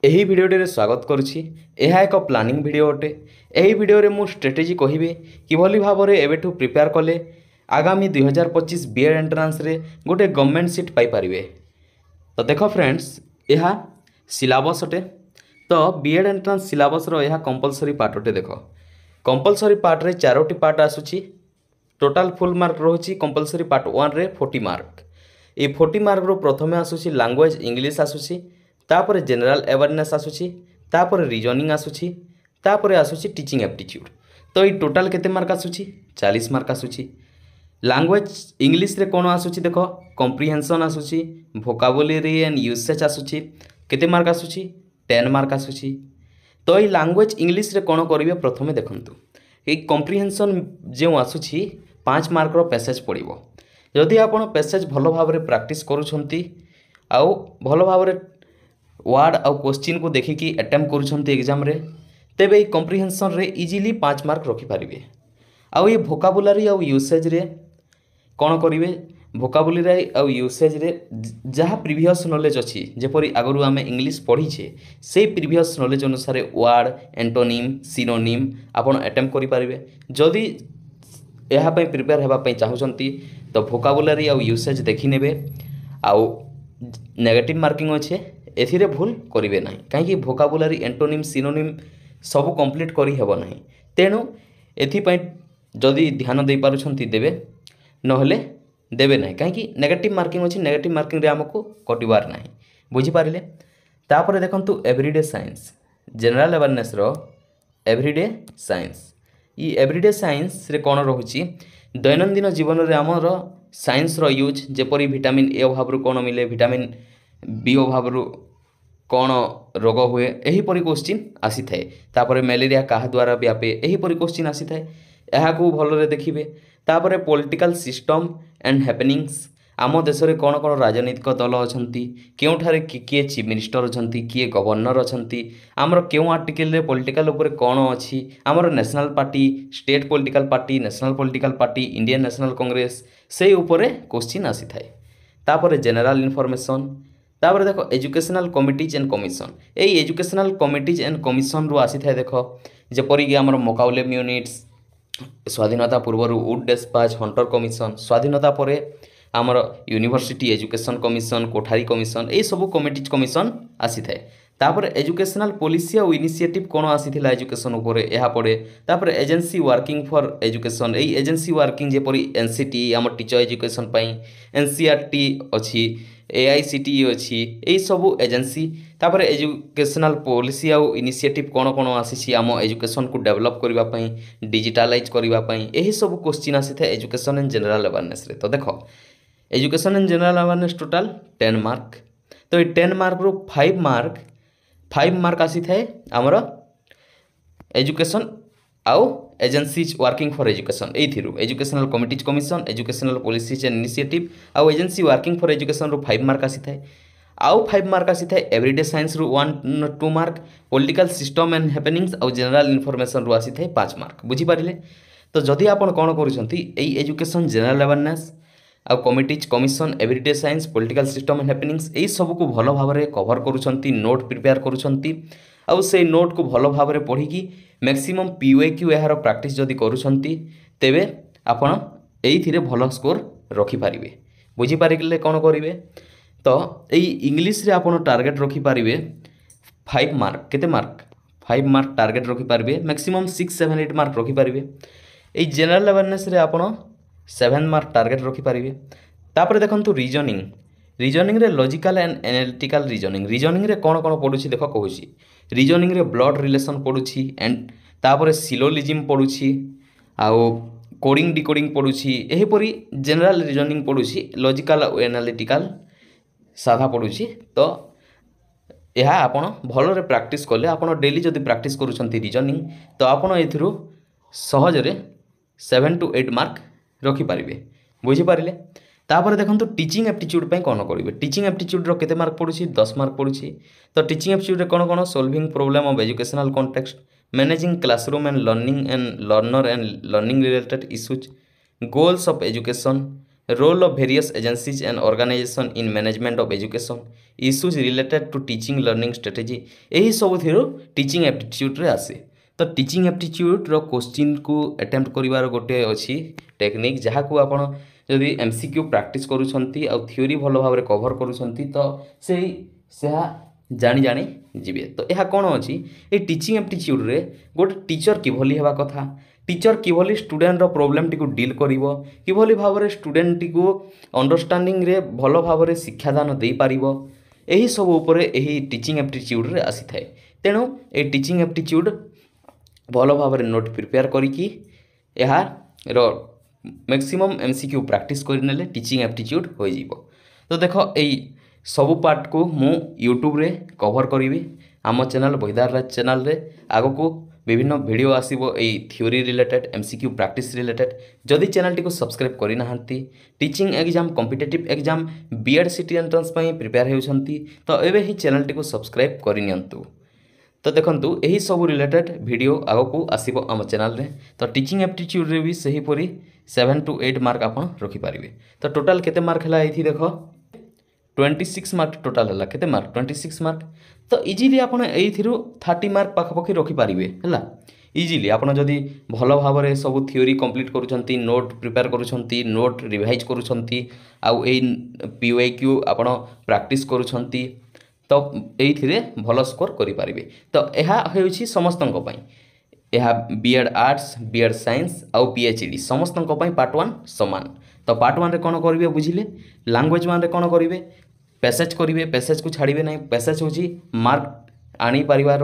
ଏହି ଭିଡ଼ିଓଟିରେ ସ୍ୱାଗତ କରୁଛି। ଏହା ଏକ ପ୍ଲାନିଂ ଭିଡ଼ିଓ ଅଟେ। ଏହି ଭିଡ଼ିଓରେ ମୁଁ ଷ୍ଟ୍ରାଟେଜି କହିବି କିଭଳି ଭାବରେ ଏବେଠୁ ପ୍ରିପେୟାର କଲେ ଆଗାମୀ 2025 ବିଏଡ୍ ଏଣ୍ଟ୍ରାନ୍ସରେ ଗୋଟେ ଗଭର୍ଣ୍ଣମେଣ୍ଟ ସିଟ୍ ପାଇପାରିବେ। ତ ଦେଖ ଫ୍ରେଣ୍ଡସ୍, ଏହା ସିଲାବସ୍ ଅଟେ। ତ ବିଏଡ୍ ଏଣ୍ଟ୍ରାନ୍ସ ସିଲାବସ୍ର ଏହା କମ୍ପଲସରି ପାର୍ଟ ଅଟେ। ଦେଖ, କମ୍ପଲସରି ପାର୍ଟରେ 4ଟି ପାର୍ଟ ଆସୁଛି। ଟୋଟାଲ ଫୁଲ୍ ମାର୍କ ରହୁଛି କମ୍ପଲସରି ପାର୍ଟ 1ରେ 40 ମାର୍କ। এই 40 ମାର୍କରୁ ପ୍ରଥମେ ଆସୁଛି ଲାଙ୍ଗୁଏଜ୍ ଇଂଲିଶ ଆସୁଛି, ତାପରେ ଜେନେରାଲ ଆୱାରନେସ୍ ଆସୁଛି, ତାପରେ ରିଜନିଂ ଆସୁଛି, ତାପରେ ଆସୁଛି ଟିଚିଂ ଆପ୍ଟିଚ୍ୟୁଡ୍। ତ এই ଟୋଟାଲ କେତେ ମାର୍କ ଆସୁଛି? 40 ମାର୍କ ଆସୁଛି। ଲାଙ୍ଗୁଏଜ୍ ଇଂଲିଶରେ କ'ଣ ଆସୁଛି? ଦେଖ, କମ୍ପ୍ରିହେନ୍ସନ୍ ଆସୁଛି, ଭୋକାବୁଲାରୀ ଆଣ୍ଡ ୟୁସେଜ୍ ଆସୁଛି। କେତେ ମାର୍କ ଆସୁଛି? 10 ମାର୍କ ଆସୁଛି। ତ এই ଲାଙ୍ଗୁଏଜ୍ ଇଂଲିଶରେ କ'ଣ କରିବେ ପ୍ରଥମେ ଦେଖନ୍ତୁ। এই କମ୍ପ୍ରିହେନ୍ସନ୍ ଯେଉଁ ଆସୁଛି 5 ମାର୍କର ପ୍ୟାସେଜ୍ ପଡ଼ିବ। ଯଦି ଆପଣ ପ୍ୟାସେଜ୍ ଭଲ ଭାବରେ ପ୍ରାକ୍ଟିସ୍ କରୁଛନ୍ତି ଆଉ ଭଲ ଭାବରେ ୱାର୍ଡ଼ ଆଉ କୋଶ୍ଚିନ୍କୁ ଦେଖିକି ଆଟେମ୍ପ୍ଟ କରୁଛନ୍ତି ଏକ୍ଜାମ୍ରେ, ତେବେ এই କମ୍ପ୍ରିହେନ୍ସନ୍ରେ ଇଜିଲି 5 ମାର୍କ ରଖିପାରିବେ। ଆଉ ଏ ଭୋକାବୁଲାରୀ ଆଉ ୟୁସେଜ୍ରେ କ'ଣ କରିବେ? ଭୋକାବୁଲାରୀ ଆଉ ୟୁସେଜ୍ରେ ଯାହା ପ୍ରିଭିୟସ୍ ନଲେଜ୍ ଅଛି, ଯେପରି ଆଗରୁ ଆମେ ଇଂଲିଶ ପଢ଼ିଛେ, ସେଇ ପ୍ରିଭିୟସ୍ ନଲେଜ୍ ଅନୁସାରେ ୱାର୍ଡ଼, ଏଣ୍ଟୋନିମ୍, ସିନୋନିମ୍ ଆପଣ ଆଟେମ୍ପ୍ଟ କରିପାରିବେ। ଯଦି ଏହା ପାଇଁ ପ୍ରିପେୟାର ହେବା ପାଇଁ ଚାହୁଁଛନ୍ତି ତ ଭୋକାବୁଲାରୀ ଆଉ ୟୁସେଜ୍ ଦେଖିନେବେ। ଆଉ ନେଗେଟିଭ୍ ମାର୍କିଂ ଅଛି, ଏଥିରେ ଭୁଲ କରିବେ ନାହିଁ, କାହିଁକି ଭୋକାବୁଲାରୀ, ଏଣ୍ଟୋନିମ୍, ସିନୋନିମ୍ ସବୁ କମ୍ପ୍ଲିଟ୍ କରିହେବ ନାହିଁ। ତେଣୁ ଏଥିପାଇଁ ଯଦି ଧ୍ୟାନ ଦେଇପାରୁଛନ୍ତି ଦେବେ, ନହେଲେ ଦେବେ ନାହିଁ, କାହିଁକି ନେଗେଟିଭ୍ ମାର୍କିଂ ଅଛି। ନେଗେଟିଭ୍ ମାର୍କିଂରେ ଆମକୁ କଟିବାର ନାହିଁ। ବୁଝିପାରିଲେ? ତାପରେ ଦେଖନ୍ତୁ ଏଭ୍ରିଡେ ସାଇନ୍ସ, ଜେନେରାଲ ଆୱାରନେସ୍ର ଏଭ୍ରିଡେ ସାଇନ୍ସ। ଇ ଏଭ୍ରିଡେ ସାଇନ୍ସରେ କ'ଣ ରହୁଛି? ଦୈନନ୍ଦିନ ଜୀବନରେ ଆମର ସାଇନ୍ସର ୟୁଜ୍, ଯେପରି ଭିଟାମିନ୍ ଏ ଅଭାବରୁ କ'ଣ ମିଳେ, ଭିଟାମିନ୍ ବି ଅଭାବରୁ କ'ଣ ରୋଗ ହୁଏ, ଏହିପରି କୋଶ୍ଚିନ୍ ଆସିଥାଏ। ତାପରେ ମ୍ୟାଲେରିଆ କାହା ଦ୍ୱାରା ବ୍ୟାପେ, ଏହିପରି କୋଶ୍ଚିନ୍ ଆସିଥାଏ। ଏହାକୁ ଭଲରେ ଦେଖିବେ। ତାପରେ ପଲିଟିକାଲ ସିଷ୍ଟମ୍ ଆଣ୍ଡ ହ୍ୟାପେନିଙ୍ଗସ୍, ଆମ ଦେଶରେ କ'ଣ କ'ଣ ରାଜନୈତିକ ଦଳ ଅଛନ୍ତି, କେଉଁଠାରେ କିଏ ଚିଫ୍ ମିନିଷ୍ଟର ଅଛନ୍ତି, କିଏ ଗଭର୍ଣ୍ଣର ଅଛନ୍ତି, ଆମର କେଉଁ ଆର୍ଟିକଲରେ ପଲିଟିକାଲ ଉପରେ କ'ଣ ଅଛି, ଆମର national party, state political party, national political party, Indian national Congress, ସେଇ ଉପରେ କୋଶ୍ଚିନ୍ ଆସିଥାଏ। ତାପରେ ଜେନେରାଲ ଇନଫର୍ମେସନ୍। ତାପରେ ଦେଖ ଏଜୁକେସନାଲ୍ କମିଟିଜ୍ ଆଣ୍ଡ କମିଶନ୍। ଏଇ ଏଜୁକେସନାଲ୍ କମିଟିଜ୍ ଆଣ୍ଡ କମିଶନ୍ରୁ ଆସିଥାଏ। ଦେଖ, ଯେପରିକି ଆମର ମକାଉଲେମ୍ ୟୁନିଟ୍ସ, ସ୍ୱାଧୀନତା ପୂର୍ବରୁ ଉଡ୍ ଡେସ୍ପାଚ୍, ହଣ୍ଟର କମିଶନ୍, ସ୍ୱାଧୀନତା ପରେ ଆମର university education commission, Kothari commission, ଏଇସବୁ କମିଟିଜ୍ କମିଶନ୍ ଆସିଥାଏ। ତାପରେ ଏଜୁକେସନାଲ୍ ପଲିସି ଆଉ ଇନିସିଏଟିଭ୍ କ'ଣ ଆସିଥିଲା ଏଜୁକେସନ୍ ଉପରେ, ଏହା ପଡ଼େ। ତାପରେ ଏଜେନ୍ସି ୱାର୍କିଂ ଫର୍ ଏଜୁକେସନ୍, ଏଇ ଏଜେନ୍ସି ୱାର୍କିଂ ଯେପରି NCT ଆମ ଟିଚର ଏଜୁକେସନ୍ ପାଇଁ, NCERT ଅଛି, AICTE ଅଛି, ଏଇସବୁ ଏଜେନ୍ସି। ତାପରେ ଏଜୁକେସନାଲ୍ ପଲିସି ଆଉ ଇନିସିଏଟିଭ୍ କ'ଣ କ'ଣ ଆସିଛି ଆମ ଏଜୁକେସନ୍କୁ ଡେଭଲପ୍ କରିବା ପାଇଁ, ଡିଜିଟାଲାଇଜ୍ କରିବା ପାଇଁ, ଏହିସବୁ କୋଶ୍ଚିନ୍ ଆସିଥାଏ ଏଜୁକେସନ୍ ଆଣ୍ଡ ଜେନେରାଲ ଆୱାରନେସ୍ରେ। ତ ଦେଖ, education and general awareness total 10 mark. ତ এই 10 ମାର୍କରୁ 5 ମାର୍କ ଆସିଥାଏ ଆମର ଏଜୁକେସନ୍ ଆଉ ଏଜେନ୍ସିଜ୍ ୱାର୍କିଂ ଫର୍ ଏଜୁକେସନ୍। ଏଇଥିରୁ educational committees commission, educational policies and initiative ଆଉ ଏଜେନ୍ସି ୱାର୍କିଂ ଫର୍ ଏଜୁକେସନ୍ରୁ 5 ମାର୍କ ଆସିଥାଏ। ଆଉ 5 ମାର୍କ ଆସିଥାଏ ଏଭ୍ରିଡେ ସାଇନ୍ସରୁ 1-2 mark, political system and happenings ଆଉ ଜେନେରାଲ ଇନଫର୍ମେସନ୍ରୁ ଆସିଥାଏ 5 ମାର୍କ। ବୁଝିପାରିଲେ? ତ ଯଦି ଆପଣ କ'ଣ କରୁଛନ୍ତି, ଏଇ ଏଜୁକେସନ୍, ଜେନେରାଲ ଆୱାରନେସ୍ ଆଉ committees commission, everyday science, political system and happenings, ଏଇସବୁକୁ ଭଲ ଭାବରେ କଭର୍ କରୁଛନ୍ତି, ନୋଟ୍ ପ୍ରିପେୟାର କରୁଛନ୍ତି, ଆଉ ସେଇ ନୋଟ୍କୁ ଭଲ ଭାବରେ ପଢ଼ିକି ମ୍ୟାକ୍ସିମମ୍ PYQ ଏହାର ପ୍ରାକ୍ଟିସ୍ ଯଦି କରୁଛନ୍ତି, ତେବେ ଆପଣ ଏଇଥିରେ ଭଲ ସ୍କୋର ରଖିପାରିବେ। ବୁଝିପାରିଲେ କ'ଣ କରିବେ? ତ ଏଇ ଇଂଲିଶରେ ଆପଣ ଟାର୍ଗେଟ୍ ରଖିପାରିବେ 5 ମାର୍କ। କେତେ ମାର୍କ? 5 ମାର୍କ ଟାର୍ଗେଟ୍ ରଖିପାରିବେ। ମ୍ୟାକ୍ସିମମ୍ 6, 7, 8 ମାର୍କ ରଖିପାରିବେ। ଏଇ ଜେନେରାଲ ଆୱାରନେସ୍ରେ ଆପଣ 7 ମାର୍କ ଟାର୍ଗେଟ୍ ରଖିପାରିବେ। ତାପରେ ଦେଖନ୍ତୁ ରିଜନିଂ। ରିଜନିଂରେ ଲଜିକାଲ୍ ଆଣ୍ଡ ଆନାଲିଟିକାଲ ରିଜନିଂ। ରିଜନିଂରେ କ'ଣ କ'ଣ ପଡ଼ୁଛି ଦେଖ କହୁଛି। ରିଜନିଂରେ ବ୍ଲଡ୍ ରିଲେସନ୍ ପଡ଼ୁଛି, ଆଣ୍ଡ ତାପରେ ସିଲୋଜିଜିମ୍ ପଡ଼ୁଛି, ଆଉ କୋଡ଼ିଂ ଡିକୋଡ଼ିଂ ପଡ଼ୁଛି। ଏହିପରି ଜେନେରାଲ ରିଜନିଂ ପଡ଼ୁଛି, ଲଜିକାଲ୍ ଆଉ ଆନାଲିଟିକାଲ ସାଧା ପଡ଼ୁଛି। ତ ଏହା ଆପଣ ଭଲରେ ପ୍ରାକ୍ଟିସ୍ କଲେ, ଆପଣ ଡେଲି ଯଦି ପ୍ରାକ୍ଟିସ୍ କରୁଛନ୍ତି ରିଜନିଂ, ତ ଆପଣ ଏଥିରୁ ସହଜରେ 7 to 8 ମାର୍କ ରଖିପାରିବେ। ବୁଝିପାରିଲେ? ତାପରେ ଦେଖନ୍ତୁ ଟିଚିଂ ଆପ୍ଟିଚ୍ୟୁଡ୍ ପାଇଁ କ'ଣ କରିବେ। ଟିଚିଂ ଆପ୍ଟିଚ୍ୟୁଡ୍ର କେତେ ମାର୍କ ପଡ଼ୁଛି? 10 ମାର୍କ ପଡ଼ୁଛି। ତ ଟିଚିଂ ଆପ୍ଟିଚ୍ୟୁଡ୍ରେ କ'ଣ କ'ଣ? Solving problem of educational context, managing classroom and learner and learning related issues, goals of education, role of various agencies and organisation in management of education, issues related to teaching learning strategy यही सब teaching aptitude आसे। तो teaching aptitude question को attempt करिवार गोटे अच्छी technique जहाँ को आपण जदि एमसीक्यू प्रैक्टिस करूछंती आ थ्योरी भल भाव कवर करूछंती तो से जानी जानी जीवे। तो यह कौन अच्छी ये टीचिंग एप्टीट्यूड रे गोटे टीचर किभली हेबा कथा, टीचर किभली स्टूडेंट रो प्रॉब्लम टी को डील करिवो, किभली भाव रे स्टूडेंट टी को अंडरस्टैंडिंग रे भल भाव रे शिक्षादान दे पारिवो, एही सब उपरे एही टीचिंग एप्टीट्यूड रे आसी थाए। तेणु ए टीचिंग एप्टीट्यूड भल भाव रे नोट प्रिपेयर करिकी यार मैक्सिमम एमसीक्यू प्रैक्टिस करनेले टीचिंग एप्टीट्यूड हो जिवो। तो देख यही सबू पार्ट को मु यूट्यूब रे कवर करी आम चैनल बहिदार राज चैनल रे आग को विभिन्न वीडियो आसीबो एई theory related MCQ practice related. जदि चैनल टी को सब्सक्राइब करि नाहंती teaching exam competitive exam BEd CET entrance पई प्रिपेयर हेउछंती तो एबे ही चैनल टी को सब्सक्राइब करि नियंतु। तो देखंतु यही सब रिलेटेड वीडियो आग को आसीबो आम चैनल रे। तो टीचिंग एप्टीट्यूड रे भी सही परी 7 to 8 मार्क आपण रखि पारिबे। तो टोटल केते मार्क हला एथि देखो 26 मार्क टोटल हला केते मार्क 26 मार्क। तो इजीली आपण एथिरु 30 मार्क पाखा रखि पारिबे हला इजीली। आपण जदि भल भाव रे सब थ्योरी कंप्लीट करूछंती, नोट प्रिपेयर करूछंती, नोट रिवाइज करूछंती आउ ए पीओक्यू आपण प्रैक्टिस करूछंती तो एथिरे भल स्कोर करि पारिबे। तो एहा हेउछि समस्तंक पई, यह बीएड आर्ट्स बीएड साइंस आउ पीएचडी समस्तंक पई पार्ट 1 समान। तो पार्ट 1 रे कोन करिवे बुझिले, लैंग्वेज 1 रे कोन करिवे पैसेज करिवे, पैसेज को छाड़िबे नै। पैसेज होछि मार्क आनी परिवार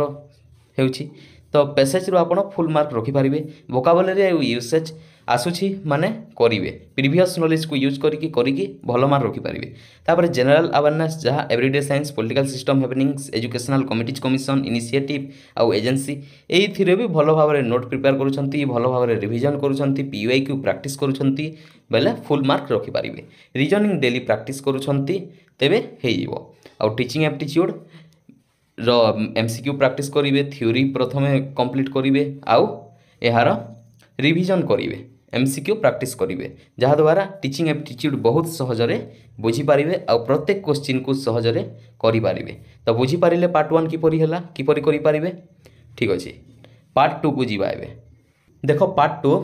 हेउछि तो पैसेज रो आपण फुल मार्क रखि पारिबे। वोकाबुलरी यूसेज आसुछि माने करिवे, प्रीवियस नॉलेज को यूज करिकी भल मार्क रखि पारिबे। तापर जनरल अवेयरनेस जहाँ everyday science political system happenings educational committees commission initiative आउ एजेंसी एथिरे भी भल भाव रे नोट प्रिपेयर करूछंती, भल भाव रे रिवीजन करूछंती, पीओक्यू प्रैक्टिस करूछंती बेले फुल मार्क रखि पारिबे। रीजनिंग डेली प्रैक्टिस करूछंती तेबे हे जिवो। आउ टीचिंग एप्टीट्यूड रो एमसीक्यू प्रैक्टिस करिवे, थ्योरी प्रथमे कंप्लीट करिवे आउ एहार रिवीजन करिवे, एमसीक्यू प्रैक्टिस करिवे जहाँ द्वारा टीचिंग एप्टीट्यूड बहुत सहजरे बुझी पारिबे आउ प्रत्येक क्वेश्चन को सहजरे करि पारिबे। तो बुझी पारिले पार्ट 1 किपरि हला किपरि करि पारिबे। ठीक अछि पार्ट 2 को जिबा एबे। देखो पार्ट 2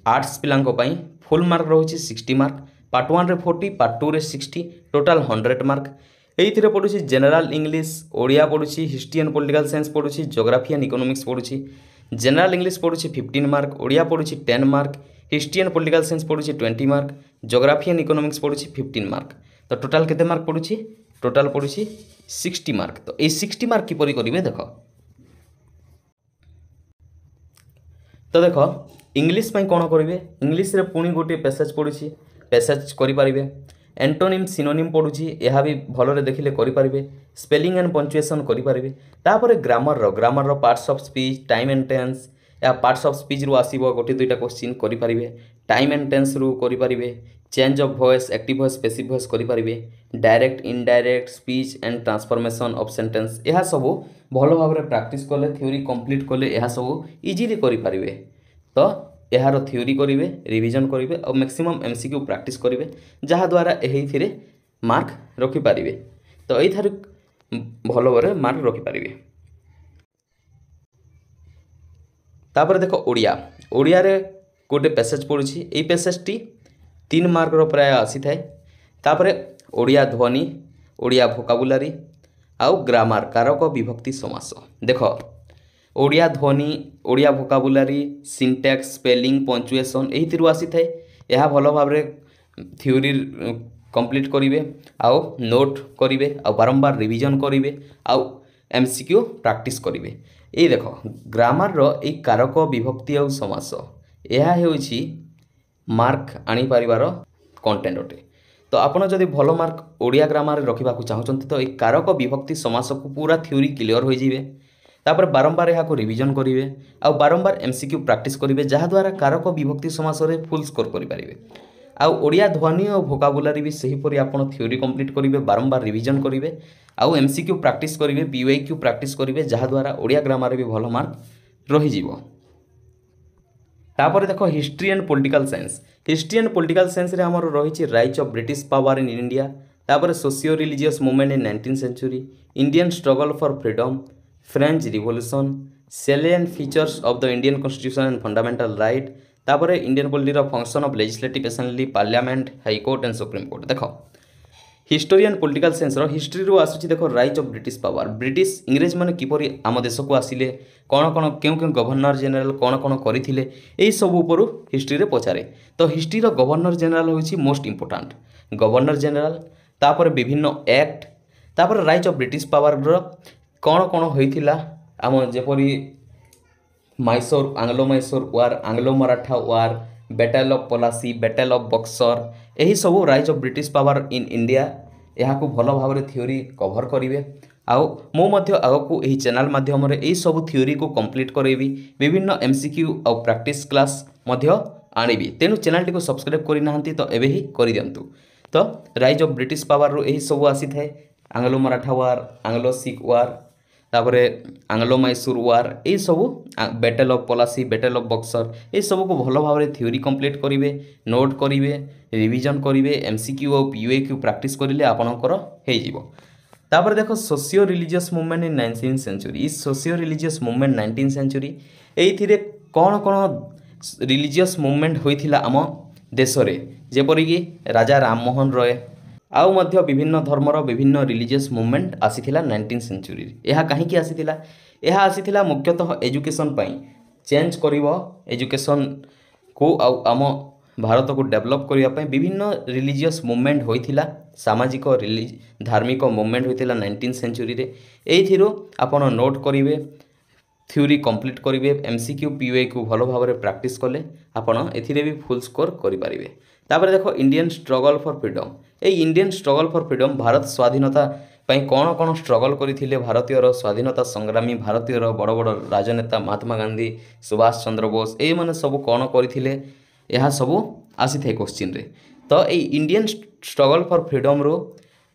आर्ट्स पिलांको पई फुल मार्क रहउछि 60 मार्क, पार्ट 1 रे 40 पार्ट 2 रे 60 टोटल 100 मार्क। एइथिरे पडुछि जनरल इंग्लिश, ओडिया पडुछि, हिस्ट्री एंड पॉलिटिकल साइंस पडुछि, ज्योग्राफी एंड इकोनॉमिक्स पडुछि। जनरल इंग्लिश पडुछि 15 मार्क, ओडिया पडुछि 10 mark, history and political science पडुछि 20 मार्क, ज्योग्राफी एंड इकोनॉमिक्स पडुछि 15 मार्क। तो टोटल केते मार्क पडुछि, टोटल पडुछि 60 मार्क। तो ए 60 मार्क किपरि करिवे देखो। तो देखो इंग्लिश पई कोन करिवे, इंग्लिश रे पुनी गोटे पैसेज पडुछि, पैसेज करि पारिबे। एंटोनिम सिनोनिम पडुछि एहा भी भलरे देखिले करि पारिबे। स्पेलिंग एंड पंक्चुएशन करि पारिबे। तापर ग्रामर रो parts of speech, time and tense या पार्ट्स ऑफ स्पीच रो आसीबो गोटे दुईटा क्वेश्चन करि पारिबे। टाइम एंड टेंस रो करि पारिबे। Change of voice, active voice, passive voice करि पारिबे। Direct indirect speech and transformation of sentence एहा सब भलो भाबरे प्रैक्टिस करले, थ्योरी कंप्लीट करले एहा सब इजीली करि पारिबे। तो यार थ्योरी करेंगे, रिवीजन करेंगे और मैक्सिमम एमसीक्यू प्रैक्टिस करेंगे जहाँ द्वारा यही मार्क रखिपारे। तो यही भल भाव मार्क रखिपारे। तापर देख ओडिया, ओडिया रे गोटे पैसेज पड़ुछि, एई पैसेज टी 3 मार्क रो प्राय आसी थाए। तापर ओडिया ध्वनि, ओडिया भोकाबुलारी आउ ग्रामर कारक विभक्ति समास। देख ओडिया ध्वनि, ओडिया भोकाबुलारी, सिंटैक्स, स्पेलिंग, पंक्चुएशन एही आसी थाए। यह भल भाव थ्योरी कंप्लीट करेंगे आउ नोट करेंगे आउ बारंबार रिवीजन करेंगे आउ एमसीक्यू प्रैक्टिस करेंगे। ये देख ग्रामर रो ए कारक विभक्ति आउ समास यह होछि मार्क आनी पारिबार कंटेंट अटे। तो आपन जदि भल मार्क ओडिया ग्रामर रखा चाहते तो ये कारक विभक्ति समास को पूरा थ्योरी क्लियर हो जाइए। तापर बारंबार यहाँ रिवीजन करेंगे आउ बारंबार एमसीक्यू प्रैक्टिस करेंगे जहाँ द्वारा कारक विभक्ति समास रे फुल स्कोर करेंगे। आउ ओडिया ध्वनि और भोकाबुलारी भी सहीपरि आपन थ्योरी कंप्लीट करेंगे, बारंबार रिवीजन करेंगे आउ एमसीक्यू प्रैक्टिस करेंगे, पीओक्यू प्रैक्टिस करेंगे जहाँ द्वारा ओडिया ग्रामर भी भल मार्क रही। तापर देख history and political science, history and political science रे हमर रही rise of British power in India. तापर socio religious movement in 19th century, Indian struggle for freedom, French revolution, salient features of the Indian constitution and fundamental right, तापर Indian polity function of legislative assembly, parliament, high court and supreme court. देख historian political science history रू आसूची देख rise of British power, British इंग्रेज माने किपरि आम देश को आसिले, कौन कौन क्यों क्यों गवर्नर जनरल कौन कौन करथिले, एई सब ऊपर हिस्ट्री रे पचारे। तो हिस्ट्री रो गवर्नर जनरल होची मोस्ट इंपोर्टेंट, गवर्नर जनरल, तापर विभिन्न एक्ट, तापर राइज ऑफ ब्रिटिश पावर रो कौन कौन होइथिला, आम जेपरि Mysore Anglo Mysore war, Anglo Maratha war, battle of Plassey, battle of Buxar, यही सब rise of British power in India, यहाँ को भल भाव में थ्योरी कवर करेंगे। आउ मु आगको यही चैनल माध्यम यही सब थ्योरी को कंप्लीट करेबी, विभिन्न एमसीक्यू और प्रैक्टिस क्लास आनिबी। तेणु चैनल टी को सब्सक्राइब करना तो एबे ही कर दिंतु। तो राइज ऑफ ब्रिटिश पावर रो यही सब आसी थाए, Anglo Maratha war, Anglo Sikh war, तापरे आंग्लो मैसूर वार, यही सब battle of Plassey, battle of Buxar, ये सब को भल भाव में थ्योरी कंप्लीट करेंगे, नोट करेंगे, रिविजन करेंगे, एमसीक्यू और पीयूक्यू प्रैक्टिस करेंगे आपणकर हो। तापर देख socio religious movement in 19th century, इस socio religious movement 19th century ये कौन कौन रिलीजियस मूवमेंट होता आम देश में, जेपरिक राजा राममोहन रॉय आउ मध्य विभिन्न धर्मर विभिन्न रिलीजियस मूवमेंट आसीथिला 19th सेंचुरी। यह कहीं आसीथिला, यह आसीथिला मुख्यतः एजुकेशन पाई, चेंज करिवो एजुकेशन को आम भारत को डेवलप करने विभिन्न रिलीजियस मूवमेंट होइथिला, सामाजिक धार्मिक मूवमेंट होइथिला 19th सेंचुरी रे। एइथिरो आपण नोट करिवे, थ्योरी कंप्लीट करिवे, एमसीक्यू पीयूक्यू भल भाव में प्रैक्टिस कले आपण एथिरे भी फुल स्कोर करि पारिबे। तापर देखो इंडियन स्ट्रगल फॉर फ्रीडम, ये Indian struggle for freedom Bharat स्वाधीनता पाई कौन कौन स्ट्रगल करथिले भारतीय स्वाधीनता संग्रामी, भारतीय बड़ बड़ राजनेता महात्मा गांधी, सुभाष चंद्र बोस, ये माने सब कौन करथिले, यह सब आसी थे क्वेश्चन रे। तो ये इंडियन स्ट्रगल फॉर फ्रीडम रो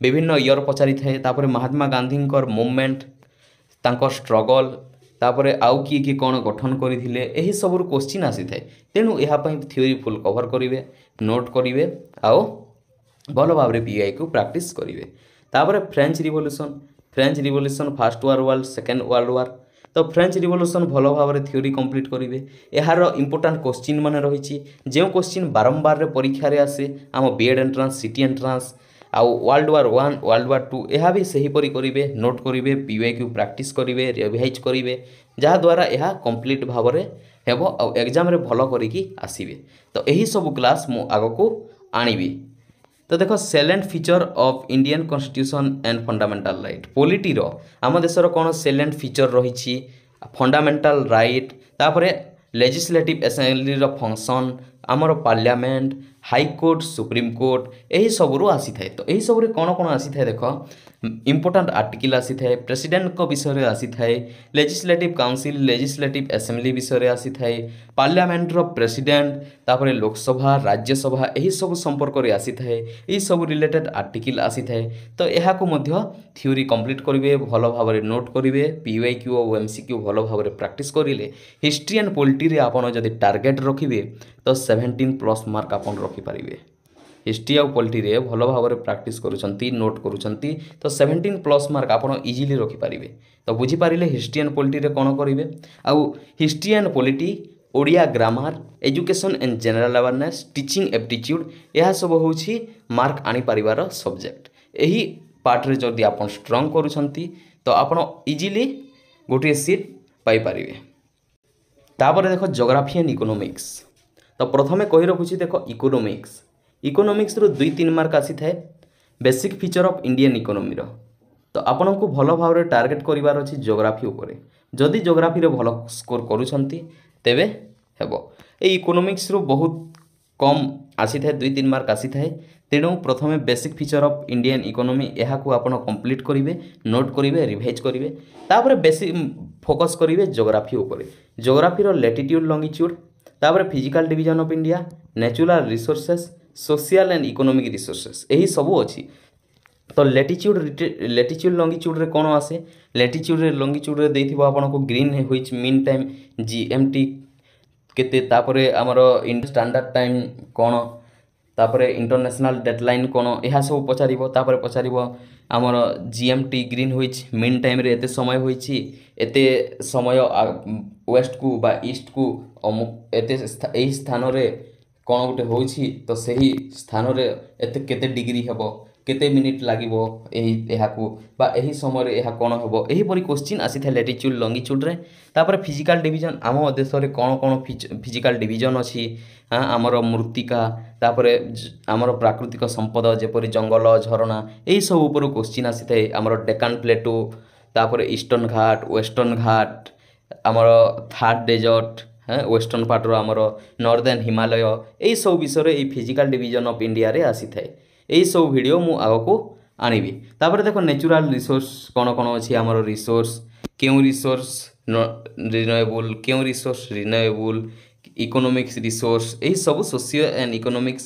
विभिन्न ईयर पचारि थाए, तापर महात्मा गांधी मूवमेंट, तांको स्ट्रगल, तापर आउ किए कौन गठन करथिले, यही सब क्वेश्चन आसी थाए। तेणु यह थ्योरी फुल कवर करेंगे, नोट करेंगे, आउ भल भाव में पीआई प्रैक्टिस करेंगे। तापर French revolution, French revolution first world second world war, तो फ्रेंच रिवोल्यूशन भल भाव में थ्योरी कंप्लीट करेंगे। यार इंपोर्टाट क्वेश्चन मान रही जो क्वेश्चन बारंबार परीक्षा रे आसे, आम बीएड एंट्रांस, सिटी एंट्रांस, आउ वर्ल्ड वार 1 वर्ल्ड वार 2, यह भी सेहीपरि करेंगे, नोट करेंगे, पीयूक्यू प्रैक्टिस करेंगे, रिवाइज करेंगे, जहाद्वारा यह कंप्लीट भाव में हेब आ एग्जाम रे भल करिकी आसीबे। तो यही सब क्लास मु आगको आनिबी। तो देखो salient feature of Indian constitution and fundamental right, polity रो आम देशर कौन सैलेंट फीचर रही, फंडामेंटल राइट, तापर लेजिस्लेटिव असेंबली रो फंक्शन, आमर पार्लियामेंट, हाईकोर्ट, सुप्रीम कोर्ट, यही सबरू आसी थाए। तो यही सब कौन कौन आसी थाए देख, इंपोर्टाट आर्टिकल आसी थाए, प्रेसिडेंट को विषय आसी थाए, लेजिस्लेटिव काउंसिल, लेजिस्लेटिव असेंबली विषय आसी थाए, पार्लियामेंट रो प्रेसिडेंट, तापर लोकसभा, राज्यसभा, यही सब संपर्क रे आसी थाए, यही सब रिलेटेड आर्टिकल आसी थाए। तो यह को मध्य थ्योरी कंप्लीट करेंगे, भल भाव में नोट करेंगे, पीयूक्यू और एमसीक्यू भल भाव में प्रैक्टिस करेंगे। हिस्ट्री एंड पॉलिटी रे आपण जदि टार्गेट रखिए तो 17+ मार्क आपण रखिपारे। हिस्ट्री और पॉलिटी रे भल भाव में प्रैक्टिस करुछंती, नोट करुछंती, तो 17+ मार्क आपण इजिली रखिपारे। तो बुझीपारे हिस्ट्री एंड पॉलिटी रे कौन करेंगे। आउ history and polity, Odia grammar, education and general awareness, teaching aptitude, यह सब होछि मार्क आनी पारिबार सब्जेक्ट। यही पार्ट रे जदि आपण स्ट्रांग करुछंती तो आपण इजिली गोटे सीट पाई पारिबे। तापर देखो जियोग्राफी एंड इकोनॉमिक्स, तो प्रथमे कही रखुछि देखो इकोनॉमिक्स, इकोनॉमिक्स रो 2-3 मार्क आसी थाए, basic feature of Indian economy रो। तो आपण को भल भाव में टार्गेट करिवार अछि जियोग्राफी उपरे, जदि जियोग्राफी रे भल स्कोर करुछंती तेबे हेबो। ए इकोनॉमिक्स रो बहुत कम आसी थाए, 2-3 मार्क आसी थाए। तेणु प्रथमे basic feature of Indian economy यह को आपण कंप्लीट करेंगे, नोट करेंगे, रिवाइज करेंगे, तापर बेसी फोकस करेंगे जियोग्राफी उपरे। जियोग्राफी रो लैटिट्यूड लॉन्गिट्यूड, तापर physical division of India, natural resources, social and economic resources, यही सब अच्छी। तो लैटिट्यूड लॉन्गिट्यूड रे कौन आसे, लैटिट्यूड रे लॉन्गिट्यूड रे देथिबो आपनको Greenwich mean time GMT केते, तापर हमर इंडियन स्टैंडर्ड टाइम कौन, तापरे इंटरनेशनल डेडलाइन कौन यह सब पचार तापर पचार आमर GMT green which mean time रे एते समय होईची एते समय वेस्ट को बा ईस्ट को अमुक एते एही स्थान रे कौन गोटे होईची तो सही स्थान रे एते केते डिग्री हेबो केते मिनिट लागिबो एहाकू बा एही समय रे एहा कौन हेबो एही परी क्वेश्चन आसी था लैटिट्यूड लॉन्गिट्यूड रे तापर फिजिकल डिवीजन आम देश रे कौन कौन फिजिकल डिवीजन अछि हाँ आमर मृत्तिका तापर आमर प्राकृतिक संपद जेपरी जंगल झरणा यही सब ऊपर क्वेश्चन आसी थाए आमर डेकान प्लेटो तापर ईस्टर्न घाट वेस्टर्न घाट आमर थार्ड डेजर्ट हाँ वेस्टर्न पार्टर आमर नॉर्दर्न हिमालय यही सब विषय ये फिजिकल डिवीजन ऑफ इंडिया रे आसी थाए यही सब वीडियो मु आगको आनिबी तापर देखो नेचुरल रिसोर्स कौन कौन अच्छी आमर रिसोर्स क्यों रिसोर्स रिन्यूएबल क्यों रिसोर्स रिन्यूएबल इकोनॉमिक्स रिसोर्स यही सब सोशियो एंड इकोनॉमिक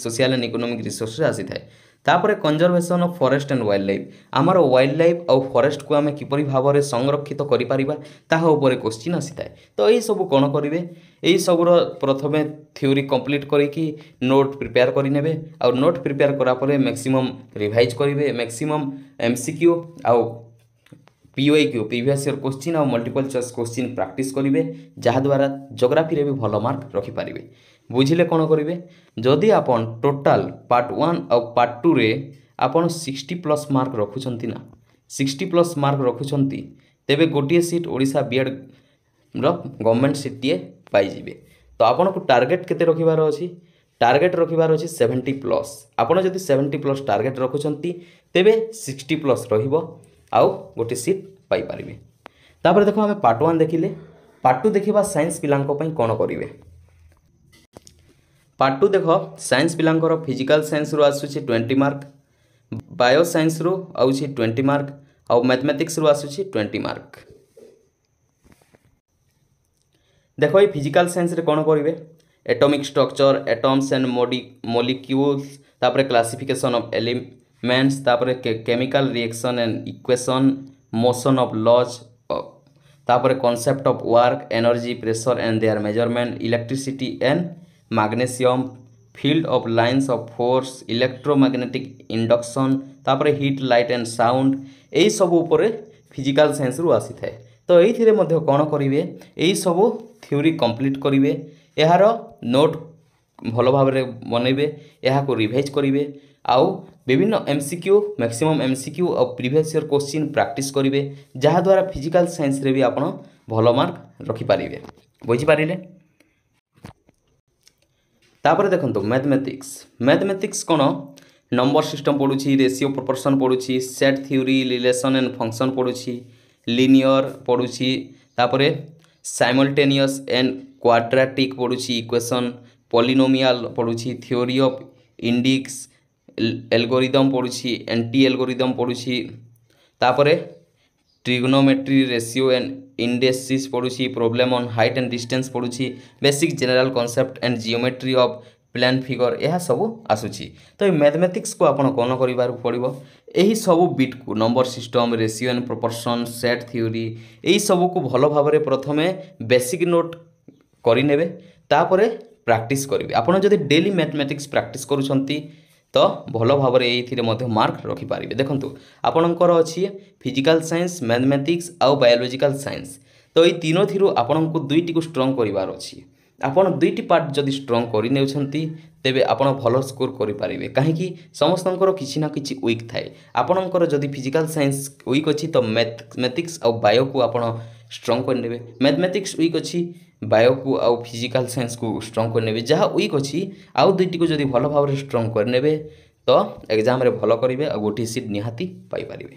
रिसोर्स आसी थाए तापर conservation of forest and wild life आमर वाइल्ड लाइफ और फॉरेस्ट को आम किपरि भाव में संरक्षित करि परिबा ताहा ऊपर क्वेश्चन आसी थाए तो यही सब कौन करेंगे यही सबुर प्रथमे थ्योरी कंप्लीट करिकी नोट प्रिपेयर करि नेबे और नोट प्रिपेयर करा परे मैक्सिमम रिवाइज करेंगे मैक्सिमम एमसीक्यू आउ पीओक्यू प्रीवियस ईयर क्वेश्चन और मल्टीपल चॉइस क्वेश्चन प्रैक्टिस करेंगे जहाद्वारा जोग्राफी रे भी भल मार्क रखिपारे बुझिले कौन करेंगे जदि आपन टोटाल पार्ट 1 और पार्ट 2 रे आपन 60+ मार्क रखुचंती ना 60+ मार्क रखुचंती तेबे गोटे seat Odisha BEd government seat टीए पाइबे तो आपन को टार्गेट केते रखिबार अछि टार्गेट रखिबार अछि 70+ आपन जदि 70+ टार्गेट रखुचंती तेबे 60+ रहिबो आउ गोटे सीट पाई पारिबे तापर देखो हमें पार्ट 1 देखिले पार्ट 2 देखिबा साइंस पिलांको पई कोन करिवे पार्ट 2 देखो साइंस पिलांकर फिजिकल साइंस रो आसुछि 20 मार्क बायो साइंस रो आउछि 20 मार्क और मैथमेटिक्स रो आसुछि 20 मार्क देखो ये फिजिकल साइंस रे कोन करिवे atomic structure atoms and molecules तापर क्लासिफिकेशन ऑफ एलिमेंट्स तापर chemical reaction and equation motion of laws तापर concept of work energy pressure and their measurement electricity and magnesium field of lines of force electromagnetic induction तापर heat light and sound यही सब ऊपर physical science रु आसी थाए तो ये कौन करेंगे यही सब थ्योरी कंप्लीट करेंगे यार नोट भल भाव में बनइबे यहाँ को रिवाइज करेंगे आउ विभिन्न एमसीक्यू मैक्सिमम एमसीक्यू और प्रीवियस ईयर क्वेश्चन प्रैक्टिस करेंगे जहाद्वारा फिजिकल साइंस रे भी आप भल मार्क रखिपारे बुझिपारे तापर देखो मैथमेटिक्स कौन नंबर सिस्टम पढ़ुची रेशियो प्रोपोर्शन पढ़ुची set theory relation and function पढ़ुची लिनियर पढ़ुची तापरे साइमल्टेनियस एंड क्वाड्रेटिक पढ़ुची इक्वेशन पॉलिनोमियल पढ़ुची थ्योरी ऑफ इंडिक्स एल्गोरिदम पढ़ुची एंटी एल्गोरिदम पढ़ुची तापरे ट्रिग्नोमेट्री रेशियो एंड इंडेक्सिस पढ़ुची problem on height and distance पढ़ुची basic general concept and geometry of plane figure यह सब आसुची तो ये मैथमेटिक्स को आपन कौन करिबार पड़िबो एही सब बिट को number system ratio and proportion set theory एही सब को भल भाव में प्रथमे बेसिक नोट करि नेबे तापरे प्रैक्टिस करिवे आपन जदि डेली मैथमेटिक्स प्रैक्टिस करूछंती तो भल भाव में ये मार्क रखिपारे देखो आपणकर अच्छी फिजिकल साइंस मैथमेटिक्स आउ बायोलॉजिकल साइंस तो ये तीनों थी आपण को दुईटी को स्ट्रंग करार अच्छी आपन दुईटी पार्ट जदि स्ट्रंग करने तेबे आपण भल स्कोर करेंगे कहीं समस्तंकर किसी ना किसी वीक थाए आपणकर जदि फिजिकल साइंस वीक अच्छी तो मैथमेटिक्स आउ बायो को आप स्ट्रंग करने मैथमेटिक्स वीक अच्छी बायो को आउ फिजिकल साइंस को स्ट्रंग करने जहाँ वीक अच्छी आउ दुईटी को जदि भल भाव में स्ट्रंग करने तो एग्जाम रे भल करेंगे और गोटे सीट निहाती पाइपर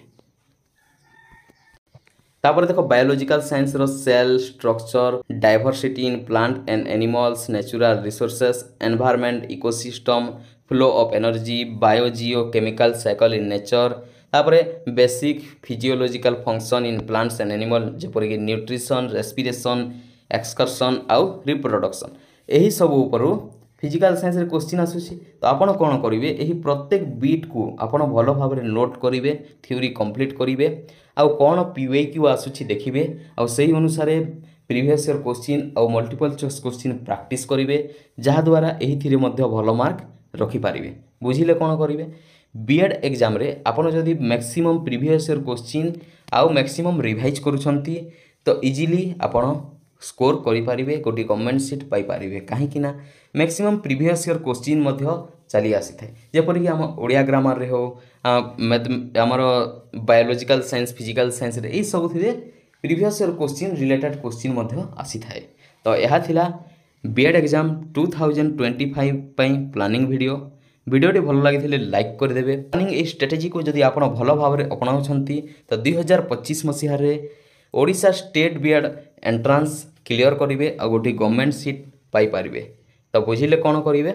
तापर देखो बायोलॉजिकल साइंस रो cell structure diversity in plant and animals natural resources environment ecosystem flow of energy biogeochemical cycle in nature तापर basic physiological function in plants and animal जेपर कि न्यूट्रिशन रेस्पिरेशन एक्सकर्शन आउ reproduction यही सब ऊपर physical science रे question आसुची तो आपण कौन करेंगे यही प्रत्येक बीट को आपण भल भाव में नोट करेंगे थ्योरी कंप्लीट करेंगे आउ कौन पीओक्यू आसुची देखिए आउ सही अनुसार प्रीवियस ईयर क्वेश्चन आउ मल्टीपल चॉइस क्वेश्चन प्रैक्टिस करेंगे जहाद्वारा यही भल मार्क ରଖିପାରିବେ। ବୁଝିଲେ କ'ଣ କରିବେ? ବିଏଡ୍ ଏକ୍ଜାମ୍ରେ ଆପଣ ଯଦି ମ୍ୟାକ୍ସିମମ୍ ପ୍ରିଭିୟସ୍ ଇୟର୍ କୋଶ୍ଚିନ୍ ଆଉ ମ୍ୟାକ୍ସିମମ୍ ରିଭାଇଜ୍ କରୁଛନ୍ତି ତ ଇଜିଲି ଆପଣ ସ୍କୋର କରିପାରିବେ, ଗୋଟିଏ ଗଭର୍ଣ୍ଣମେଣ୍ଟ ସିଟ୍ ପାଇପାରିବେ। କାହିଁକି ନା ମ୍ୟାକ୍ସିମମ୍ ପ୍ରିଭିୟସ୍ ଇୟର୍ କୋଶ୍ଚିନ୍ ମଧ୍ୟ ଚାଲି ଆସିଥାଏ। ଯେପରିକି ଆମ ଓଡ଼ିଆ ଗ୍ରାମାରରେ ହେଉ, ଆମର ବାୟୋଲୋଜିକାଲ୍ ସାଇନ୍ସ, ଫିଜିକାଲ୍ ସାଇନ୍ସରେ ଏଇ ସବୁଥିରେ previous year question related question ମଧ୍ୟ ଆସିଥାଏ। ତ ଏହା ଥିଲା ବିଏଡ୍ ଏକ୍ଜାମ୍ 2025 ପାଇଁ ପ୍ଲାନିଂ ଭିଡ଼ିଓ। ଭିଡ଼ିଓଟି ଭଲ ଲାଗିଥିଲେ ଲାଇକ୍ କରିଦେବେ। ପ୍ଲାନିଂ ଏହି ଷ୍ଟ୍ରାଟେଜିକୁ ଯଦି ଆପଣ ଭଲ ଭାବରେ ଆପଣାଉଛନ୍ତି ତ 2025 ମସିହାରେ Odisha state BEd entrance clear କରିବେ ଆଉ ଗୋଟିଏ ଗଭର୍ଣ୍ଣମେଣ୍ଟ ସିଟ୍ ପାଇପାରିବେ। ତ ବୁଝିଲେ କ'ଣ କରିବେ?